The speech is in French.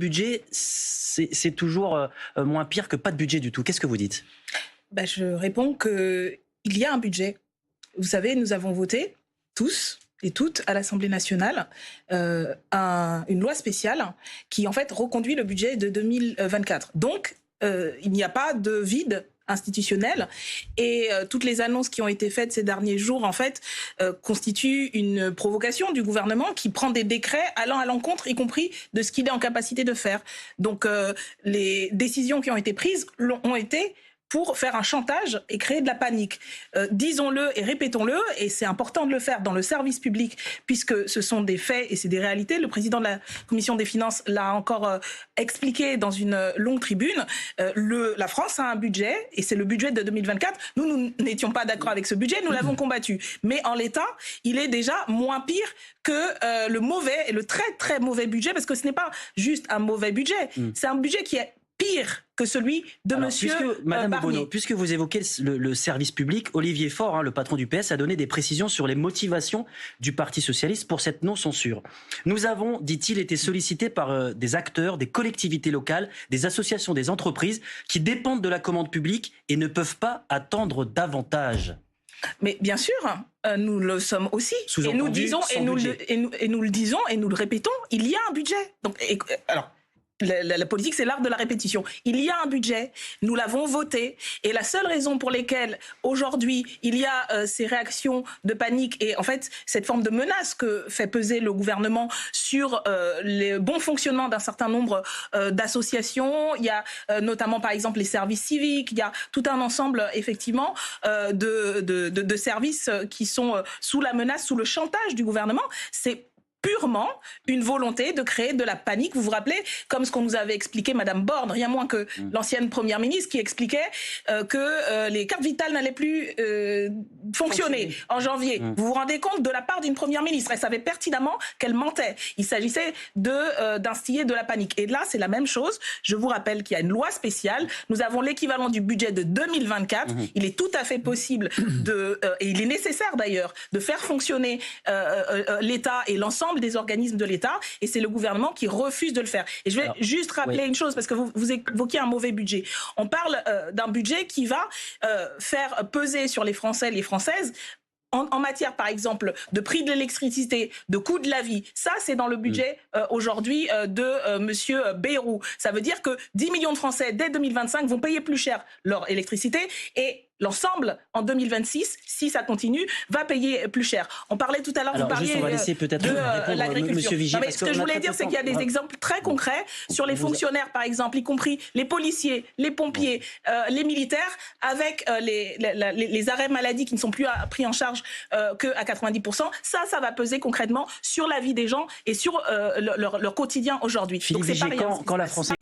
budget, c'est toujours moins pire que pas de budget du tout. Qu'est-ce que vous dites ? Je réponds qu'il y a un budget. Vous savez, nous avons voté, tous et toutes, à l'Assemblée nationale, une loi spéciale qui, en fait, reconduit le budget de 2024. Donc, il n'y a pas de vide institutionnel et toutes les annonces qui ont été faites ces derniers jours, en fait, constituent une provocation du gouvernement qui prend des décrets allant à l'encontre, y compris de ce qu'il est en capacité de faire. Donc, les décisions qui ont été prises ont été pour faire un chantage et créer de la panique. Disons-le et répétons-le, et c'est important de le faire dans le service public, puisque ce sont des faits et c'est des réalités. Le président de la Commission des Finances l'a encore expliqué dans une longue tribune. La France a un budget, et c'est le budget de 2024. Nous n'étions pas d'accord avec ce budget, nous l'avons combattu. Mais en l'état, il est déjà moins pire que le mauvais et le très très mauvais budget, parce que ce n'est pas juste un mauvais budget, c'est un budget qui est pire que celui de monsieur Madame Barnier. Obono, puisque vous évoquez le service public, Olivier Faure, le patron du PS, a donné des précisions sur les motivations du Parti socialiste pour cette non-censure. Nous avons, dit-il, été sollicités par des acteurs, des collectivités locales, des associations, des entreprises qui dépendent de la commande publique et ne peuvent pas attendre davantage. Mais bien sûr, nous le sommes aussi. Et nous disons, et nous le disons, et nous le répétons, il y a un budget. La politique, c'est l'art de la répétition. Il y a un budget, nous l'avons voté, et la seule raison pour laquelle aujourd'hui il y a ces réactions de panique et en fait cette forme de menace que fait peser le gouvernement sur les bons fonctionnements d'un certain nombre d'associations, il y a notamment par exemple les services civiques, il y a tout un ensemble effectivement de services qui sont sous la menace, sous le chantage du gouvernement. C'est purement une volonté de créer de la panique. Vous vous rappelez, comme ce qu'on nous avait expliqué Madame Borne, rien moins que l'ancienne première ministre qui expliquait que les cartes vitales n'allaient plus fonctionner en janvier. Vous vous rendez compte, de la part d'une première ministre, elle savait pertinemment qu'elle mentait. Il s'agissait d'instiller de la panique. Et là, c'est la même chose. Je vous rappelle qu'il y a une loi spéciale. Nous avons l'équivalent du budget de 2024. Il est tout à fait possible et il est nécessaire d'ailleurs, de faire fonctionner l'État et l'ensemble des organismes de l'État, et c'est le gouvernement qui refuse de le faire. Et je vais juste rappeler une chose, parce que vous évoquiez un mauvais budget. On parle d'un budget qui va faire peser sur les Français, les Françaises, en matière, par exemple, de prix de l'électricité, de coût de la vie. Ça, c'est dans le budget aujourd'hui de monsieur Bayrou. Ça veut dire que 10 millions de Français, dès 2025, vont payer plus cher leur électricité, et l'ensemble, en 2026, si ça continue, va payer plus cher. On parlait tout à l'heure, vous parliez de l'agriculture. Mais ce que je voulais dire, c'est qu'il y a des exemples très concrets sur les fonctionnaires, par exemple, y compris les policiers, les pompiers, les militaires, avec les arrêts maladie qui ne sont plus pris en charge qu'à 90%. Ça va peser concrètement sur la vie des gens et sur leur quotidien aujourd'hui. Philippe Vigier, quand la France